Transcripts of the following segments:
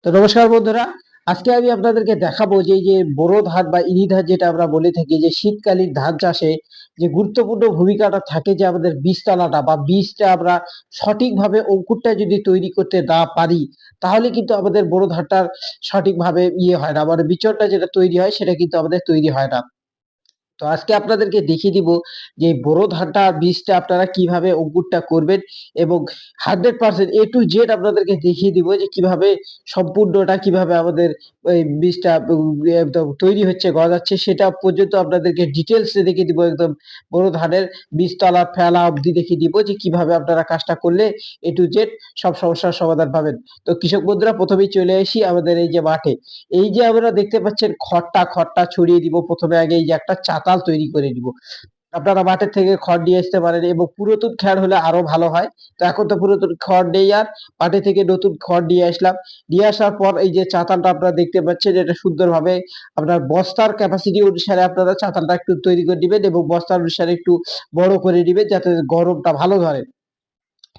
তো নমস্কার বন্ধুরা, আজকে আমি আপনাদেরকে দেখাবো যে এই যে বোরো ধান বা ইরি ধান যেটা আমরা বলে থাকি, যে শীতকালীন ধান চাষে যে গুরুত্বপূর্ণ ভূমিকাটা থাকে, যে আমাদের বীজতলাটা বা বীজটা আমরা সঠিকভাবে অঙ্কুরটা যদি তৈরি করতে না পারি, তাহলে কিন্তু আমাদের বোরো ধানটার সঠিকভাবে হয় না, মানে বিচলটা যেটা তৈরি হয় সেটা কিন্তু আমাদের তৈরি হয় না। তো আজকে আপনাদেরকে দেখিয়ে দিব যে বোরো ধানটা বীজটা আপনারা কিভাবে অঙ্কুরটা করবেন, এবং 100% এ টু জেড আপনাদেরকে দেখিয়ে দিব যে কিভাবে সম্পূর্ণটা কিভাবে আমাদের ওই বীজটা একদম তৈরি হচ্ছে, গজাচ্ছে, সেটা পর্যন্ত আপনাদেরকে ডিটেলস দেখিয়ে দিব। একদম বোরো ধানের বীজতলা ফেলা অবধি দেখিয়ে দিব যে কিভাবে আপনারা কাজটা করলে এ টু জেড সব সমস্যার সমাধান পাবেন। তো কৃষক বন্ধুরা, প্রথমেই চলে আসি আমাদের এই যে মাঠে। এই যে আমরা দেখতে পাচ্ছেন খড়টা ছড়িয়ে দিব। প্রথমে আগে এই যে একটা চাতাল তৈরি করে দিব। আপনারা মাঠের থেকে খড় নিয়ে আসতে পারেন, এবং পুরাতন খড় হলে আরো ভালো হয়। তো এখন তো পুরাতন খড় নেই, আর মাঠে থেকে নতুন খড় নিয়ে আসলাম। নিয়ে আসার পর এই যে চাতালটা আপনারা দেখতে পাচ্ছেন, এটা সুন্দরভাবে আপনার বস্তার ক্যাপাসিটি অনুসারে আপনারা চাতালটা একটু তৈরি করে দিবেন, এবং বস্তার অনুসারে একটু বড় করে দিবেন যাতে গরমটা ভালো ধরে।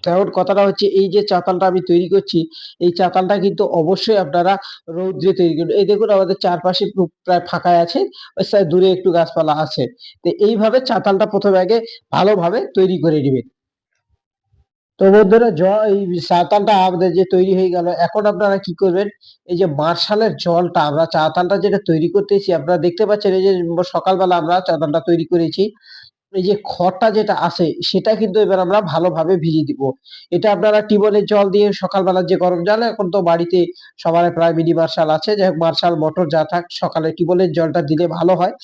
কারণ কথাটা হচ্ছে, এই যে চাতালটা আমি তৈরি করছি, এই চাতালটা কিন্তু অবশ্যই আপনারা রৌদ্রে তৈরি করবেন। এই দেখুন আমাদের চারপাশে প্রায় ফাঁকাই আছে, ওই সাইড দূরে একটু গাছপালা আছে। তো এইভাবে চাতালটা প্রথমে আগে ভালোভাবে তৈরি করে নিবেন। তো বন্ধুরা, এই চাতালটা আমাদের যে তৈরি হয়ে গেল, এখন আপনারা কি করবেন, এই যে মার্শালের জলটা আমরা চাতালটা যেটা তৈরি করতেছি, আপনারা দেখতে পাচ্ছেন এই যে সকালবেলা আমরা চাতালটা তৈরি করেছি। এই যে খড়টা যেটা আছে সেটা কিন্তু এবার আমরা ভালোভাবে ভিজিয়ে দিব। এটা আপনারা টিউবওয়েলের জল দিয়ে সকালবেলা যে গরম জল, এখন তো বাড়িতে সবার প্রায় মিনি মার্শাল আছে, যাই হোক মার্শাল মোটর যা থাক, সকালে টিউবওয়েলের জলটা দিলে ভালো হয়।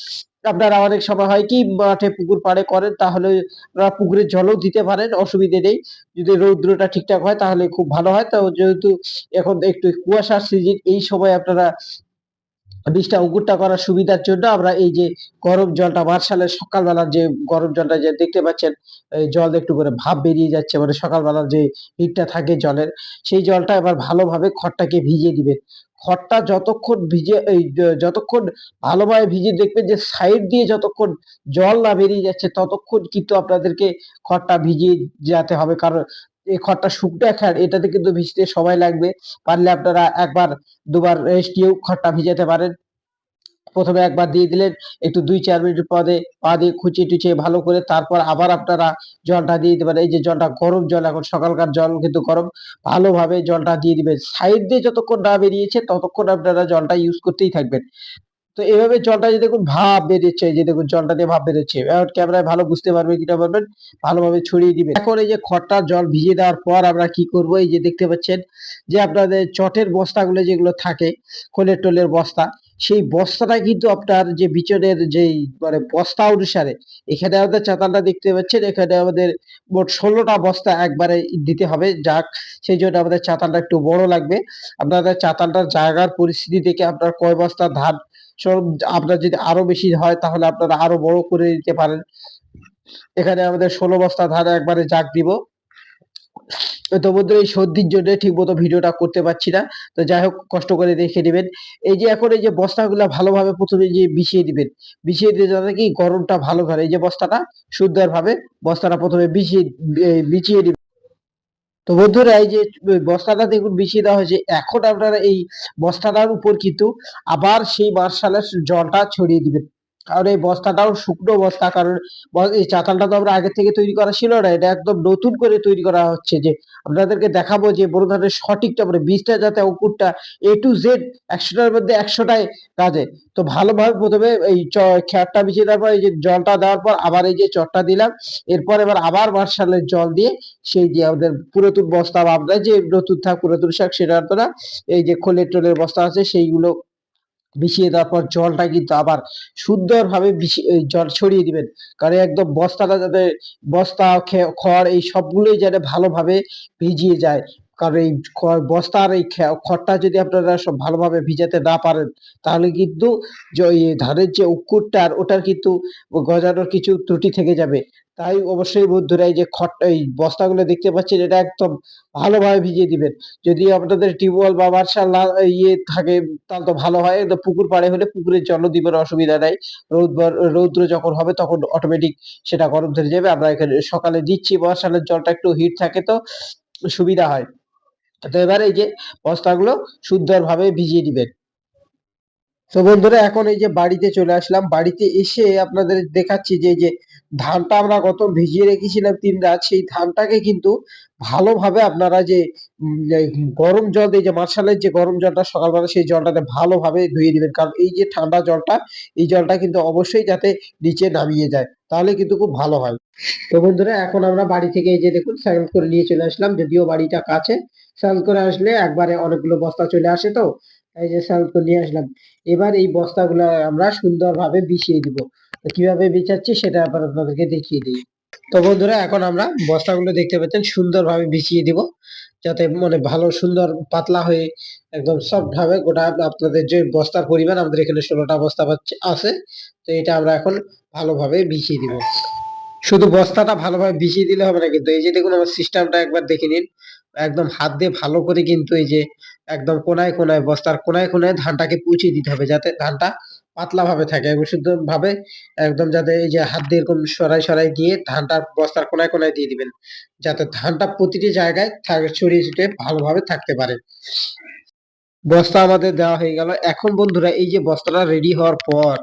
আপনারা অনেক সময় হয় কি, মাঠে পুকুর পাড়ে করেন, তাহলে আপনারা পুকুরের জলও দিতে পারেন, অসুবিধে নেই। যদি রৌদ্রটা ঠিকঠাক হয় তাহলে খুব ভালো হয়। তো যেহেতু এখন একটু কুয়াশার সিজন, এই সময় আপনারা বীজটা অঙ্কুরটা করার সুবিধার জন্য আমরা এই যে গরম জলটা, মার্শালের সকালবেলার যে গরম জলটা যে দেখতে পাচ্ছেন, এই জল একটু করে ভাপ বেরিয়ে যাচ্ছে, মানে সকালবেলার যে হিটটা থাকে জলের, সেই জলটা এবার ভালোভাবে খড়টাকে ভিজিয়ে দিবেন। খড়টা যতক্ষণ ভিজে এই যতক্ষণ ভালোভাবে ভিজিয়ে, দেখবেন যে সাইড দিয়ে যতক্ষণ জল না বেরিয়ে যাচ্ছে, ততক্ষণ কিন্তু আপনাদেরকে খড়টা ভিজিয়ে যেতে হবে। কারণ এই খড়টা শুকনো খড়, এটাতে কিন্তু ভিজতে সময় লাগবে। পারলে আপনারা ১ বার ২ বার রেস্ট দিয়েও খড়টা ভিজাতে পারেন। প্রথমে একবার দিয়ে দিলেন, একটু ২-৪ মিনিট পরে পা দিয়ে খুঁচিয়ে-টুচিয়ে ভালো করে, তারপর আবার আপনারা জলটা দিয়ে দিতে পারেন। এই যে জলটা গরম জল, এখন সকালকার জল কিন্তু গরম। ভালোভাবে জলটা দিয়ে দিবেন। সাইড দিয়ে যতক্ষণ না বেরিয়েছে ততক্ষণ আপনারা জলটা ইউজ করতেই থাকবেন। তো এভাবে জলটা যে দেখুন ভাপ বেরোচ্ছে, এই যে দেখুন জলটা দিয়ে ভাপ বেরোচ্ছে। এখন ক্যামেরায় ভালো বুঝতে পারবে কিনা পারবেন, ভালোভাবে ছড়িয়ে দিবেন। এখন এই যে খড়টা জল ভিজিয়ে দেওয়ার পর আমরা কি করব, এই যে দেখতে পাচ্ছেন যে আপনাদের চটের বস্তাগুলো যেগুলো থাকে, খোলের-টোলের বস্তা, সেই বস্তাটা কিন্তু আপনার যে বিচনের যেই মানে বস্তা অনুসারে, এখানে আমাদের চাতালটা দেখতে পাচ্ছেন, এখানে আমাদের মোট ১৬ টা বস্তা একবারে দিতে হবে। যাক, সেইজন্য আমাদের চাতালটা একটু বড় লাগবে। আপনাদের চাতালটার জায়গার পরিস্থিতি দেখে আপনার কয় বস্তা ধান সব, আপনার যদি আরো বেশি হয় তাহলে আপনারা আরো বড় করে দিতে পারেন। এখানে আমাদের ১৬ বস্তা ধান একবারে জাগ দিব। তো বন্ধুরা, এই সর্দির জন্য ঠিকমতো ভিডিওটা করতে পারছি না। তো যাই হোক, কষ্ট করে দেখে নিবেন। এই যে এখন এই যে বস্তাগুলা ভালোভাবে প্রথমে যে বিছিয়ে দিবেন। বিছিয়ে দিয়ে যাতে কি গরমটা ভালো ধরে। এই যে বস্তাটা সুন্দরভাবে বস্তাটা প্রথমে বিছিয়ে দিবেন। তো বন্ধুরা, এই যে বস্তাটা দেখুন বিছিয়ে দেওয়া হয়েছে। এখন আপনারা এই বস্তাটার উপর কিন্তু আবার সেই মার্শালের জলটা ছড়িয়ে দিবেন। কারণ এই বস্তাটাও শুকনো বস্তা, কারণ এই চাতালটা তো আমরা আগে থেকে তৈরি করা ছিল না, এটা একদম নতুন করে তৈরি করা হচ্ছে। যে আপনাদেরকে দেখাবো যে বোরো ধানের সঠিকটা, মানে বীজটা যাতে অঙ্কুরটা এ টু জেড ১০০টার মধ্যে ১০০টাই কাজে। তো ভালোভাবে প্রথমে এই খ্যারটা বিছিয়ে দেওয়ার পর, এই যে জলটা দেওয়ার পর আবার এই যে চটটা দিলাম। এরপর এবার আবার মার্শালের জল দিয়ে সেই যে আমাদের পুরাতন বস্তা, বা আমরা যে নতুন থাক পুরাতন শাক, সেটা আপনারা এই যে খোলের-টোলের বস্তা আছে সেইগুলো বিছিয়ে দেওয়ার পর জলটা কিন্তু আবার সুন্দরভাবে এই জল ছড়িয়ে দিবেন। কারণ একদম বস্তাটা যাতে, বস্তা, খড় এই সবগুলোই যেন ভালোভাবে ভিজিয়ে যায়। কারণ এই বস্তার এই খড়টা যদি আপনারা সব ভালোভাবে ভিজাতে না পারেন, তাহলে কিন্তু এই ধানের যে অঙ্কুরটার, ওটার কিন্তু গজানোর কিছু ত্রুটি থেকে যাবে। তাই অবশ্যই বন্ধুরা, এই যে এই বস্তাগুলো দেখতে পাচ্ছেন, এটা একদম ভালোভাবে ভিজিয়ে দিবেন। যদি আপনাদের টিউবওয়েল বা মার্শাল থাকে, তাহলে তো ভালো হয়। একদম পুকুর পাড়ে হলে পুকুরের জলও দিবেন, অসুবিধা নাই। রৌদ্র যখন হবে তখন অটোমেটিক সেটা গরম ধরে যাবে। আমরা এখানে সকালে দিচ্ছি, বর্ষাকালের জলটা একটু হিট থাকে, তো সুবিধা হয়। তো এবার এই যে বস্তাগুলো সুন্দরভাবে ভিজিয়ে দিবেন। তো বন্ধুরা এখন এই যে বাড়িতে চলে আসলাম, বাড়িতে এসে আপনাদের দেখাচ্ছি যে এই যে ধানটা আমরা গত ভিজিয়ে রেখেছিলাম ৩ রাত, সেই ধানটাকে কিন্তু ভালোভাবে আপনারা যে এই গরম জল দিয়ে, যে মার্শালের যে গরম জলটা সকালবেলা, সেই জলটাতে ভালোভাবে ধুয়ে দিবেন। কারণ এই যে ঠান্ডা জলটা, এই জলটা কিন্তু অবশ্যই যাতে নিচে নামিয়ে যায়, তাহলে কিন্তু খুব ভালো হয়। তো বন্ধুরা এখন আমরা বাড়ি থেকে এই যে দেখুন স্যান্ড করে নিয়ে চলে আসলাম, যদিও বাড়িটা কাছে, স্যান্ড করে আসলে একবারে অনেকগুলো বস্তা চলে আসে, তো এই যে স্যান্ড করে নিয়ে আসলাম। এবার এই বস্তাগুলো আমরা সুন্দরভাবে বিছিয়ে দিব। তো কিভাবে বিছাচ্ছি সেটা আবার আপনাদেরকে দেখিয়ে দিই। তো বন্ধুরা এখন আমরা বস্তাগুলো দেখতে পাচ্ছেন সুন্দরভাবে বিছিয়ে দিব, যাতে মানে ভালো সুন্দর পাতলা হয়ে একদম সফট ভাবে গোটা, আপনাদের যে বস্তার পরিমাণ আমাদের এখানে 16টা বস্তা আছে, তো এটা আমরা এখন ভালোভাবে বিছিয়ে দিব। শুধু বস্তাটা ভালোভাবে বিছিয়ে দিলে হবে না কিন্তু, এই যে দেখুন আমার সিস্টেমটা একবার দেখে নিন। একদম হাত দিয়ে ভালো করে কিন্তু এই যে একদম কোনায় কোনায়, বস্তার কোনায় কোনায় ধানটাকে পুঁছে দিতে হবে, যাতে ধানটা পাতলা ভাবে থাকে এবং শুদ্ধভাবে একদম, যাতে এই যে হাত দিয়ে এরকম সরাই সরাই দিয়ে ধানটা বস্তার কোনায় কোনায় দিয়ে দিবেন, যাতে ধানটা প্রতিটি জায়গায় ছড়িয়ে ছিটিয়ে ভালোভাবে থাকতে পারে। বস্তা আমাদের দেওয়া হয়ে গেল। এখন বন্ধুরা এই যে বস্তাটা রেডি হওয়ার পর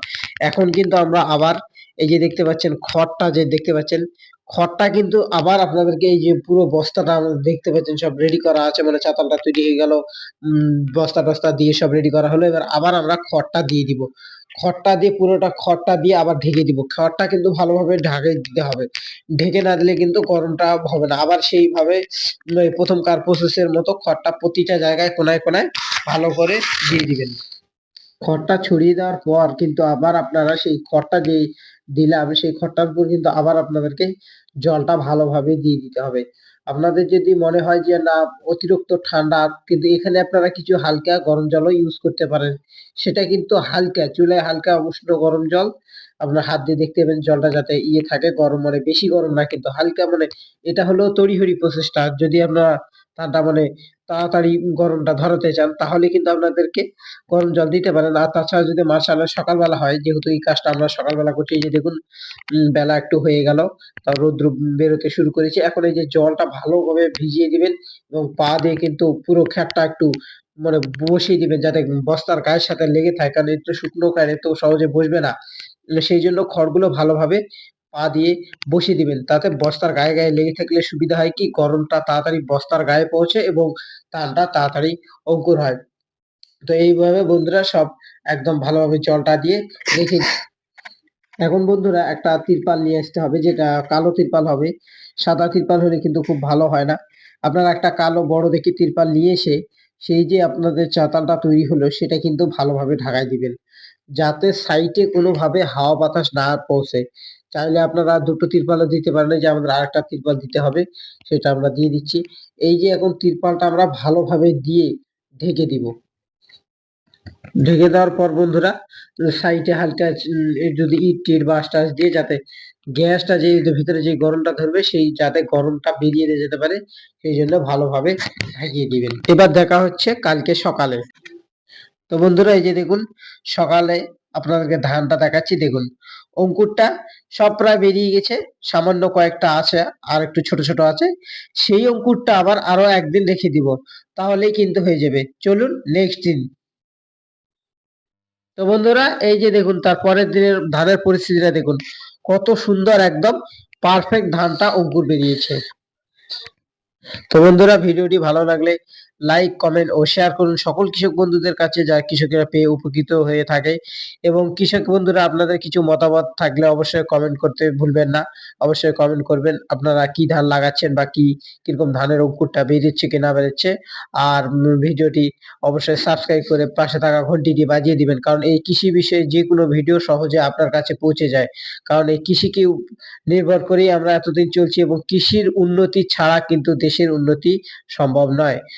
এখন কিন্তু আমরা আবার এই যে দেখতে পাচ্ছেন খড়টা, যে দেখতে পাচ্ছেন খড়টা কিন্তু আবার আপনাদেরকে, এই যে পুরো বস্তাটা আমাদের দেখতে পাচ্ছেন সব রেডি করা আছে, মানে চাতালটা তৈরি হয়ে গেল, বস্তা টস্তা দিয়ে সব রেডি করা হলো। এবার আবার আমরা খড়টা দিয়ে দিব, খড়টা দিয়ে পুরোটা খড়টা দিয়ে আবার ঢেকে দিব। খড়টা কিন্তু ভালোভাবে ঢাকে দিতে হবে, ঢেকে না দিলে কিন্তু গরমটা হবে না। আবার সেইভাবে ওই প্রথমকার প্রসেসের মতো খড়টা প্রতিটা জায়গায় কোনায় কোনায় ভালো করে দিয়ে দিবেন। খড়টা ছড়িয়ে দেওয়ার পর কিন্তু আবার আপনারা সেই খড়টা যে দিলাম, সেই খড়টার উপর কিন্তু আবার আপনাদেরকে জলটা ভালোভাবে দিয়ে দিতে হবে। আপনাদের যদি মনে হয় যে না অতিরিক্ত ঠান্ডা, কিন্তু এখানে আপনারা কিছু হালকা গরম জলও ইউজ করতে পারেন। সেটা কিন্তু হালকা চুলায় হালকা উষ্ণ গরম জল, আপনার হাত দিয়ে দেখতে পাবেন জলটা যাতে থাকে গরম, মানে বেশি গরম না কিন্তু হালকা, মানে এটা হলো তড়িঘড়ি প্রসেসটা। যদি আপনারা ঠান্ডা মানে তাড়াতাড়ি গরমটা ধরাতে চান, তাহলে কিন্তু আপনাদেরকে গরম জল দিতে পারেন। আর তাছাড়া যদি মাশাআল্লাহ সকালবেলা হয়, যেহেতু এই কাজটা আমরা সকালবেলা করছি, এই যে দেখুন বেলা একটু হয়ে গেল, তা রৌদ্র বেরোতে শুরু করেছে। এখন এই যে জলটা ভালোভাবে ভিজিয়ে দিবেন এবং পা দিয়ে কিন্তু পুরো খ্যাপটা একটু মানে বসিয়ে দিবেন, যাতে বস্তার গায়ের সাথে লেগে থাকে, কারণ একটু শুকনো কাঠ তো সহজে বসবে না। সেই জন্য খড়গুলো ভালোভাবে পা দিয়ে বসিয়ে দিবেন, তাতে বস্তার গায়ে গায়ে লেগে থাকলে সুবিধা হয় কি, গরমটা তাড়াতাড়ি বস্তার গায়ে পৌঁছে এবং ধানটা তাড়াতাড়ি অঙ্কুর হয়। তো এইভাবে বন্ধুরা সব একদম ভালোভাবে জলটা দিয়ে রেখে, এখন বন্ধুরা একটা তিরপাল নিয়ে আসতে হবে, যেটা কালো তিরপাল হবে। সাদা তিরপাল হলে কিন্তু খুব ভালো হয় না। আপনারা একটা কালো বড় দেখে তিরপাল নিয়ে এসে সেই যে আপনাদের চাতালটা তৈরি হলো সেটা কিন্তু ভালোভাবে ঢাকায় দিবেন, যাতে সাইডে কোনোভাবে হাওয়া বাতাস না পৌঁছে। চাইলে আপনারা দুটো তিরপালও দিতে পারেন, যে আমাদের আরেকটা তিরপাল দিতে হবে, সেটা আমরা দিয়ে দিচ্ছি। এই যে এখন তিরপালটা আমরা ভালোভাবে দিয়ে ঢেকে দিব। ঢেকে দেওয়ার পর বন্ধুরা সাইডে হালকা যদি ইট টিট বাঁশ টাশ দিয়ে, যাতে গ্যাসটা যে ভিতরে যে গরমটা ধরবে, সেই যাতে গরমটা বেরিয়ে যেতে পারে, সেই জন্য ভালোভাবে ঢাকিয়ে দিবেন। এবার দেখা হচ্ছে কালকে সকালে। তো বন্ধুরা এই যে দেখুন সকালে আপনাদেরকে ধানটা দেখাচ্ছি, দেখুন অঙ্কুরটা সব প্রায় বেরিয়ে গেছে, সামান্য কয়েকটা আছে আর একটু ছোট ছোট আছে। সেই অঙ্কুরটা আবার আরো একদিন রেখে দিব, তাহলেই কিন্তু হয়ে যাবে। চলুন নেক্সট দিন। তো বন্ধুরা এই যে দেখুন তার পরের দিনের ধানের পরিস্থিতিটা দেখুন, কত সুন্দর একদম পারফেক্ট ধানটা অঙ্কুর বেরিয়েছে। তো বন্ধুরা ভিডিওটি ভালো লাগলে লাইক কমেন্ট ও শেয়ার করুন সকল কৃষক বন্ধুদের কাছে, যা কৃষকেরা পেয়ে উপকৃত হয়ে থাকে। এবং কৃষক বন্ধুরা আপনাদের কিছু মতামত থাকলে অবশ্যই কমেন্ট করতে ভুলবেন না। অবশ্যই কমেন্ট করবেন আপনারা কি ধান লাগাচ্ছেন বা কি কিরকম ধানের অঙ্কুরটা বেরিয়েছে কি না বেরোচ্ছে। আর ভিডিওটি অবশ্যই সাবস্ক্রাইব করে পাশে থাকা ঘন্টিটি বাজিয়ে দিবেন, কারণ এই কৃষি বিষয়ে যে কোনো ভিডিও সহজে আপনার কাছে পৌঁছে যায়। কারণ এই কৃষিকে নির্ভর করেই আমরা এতদিন চলছি এবং কৃষির উন্নতি ছাড়া কিন্তু দেশের উন্নতি সম্ভব নয়।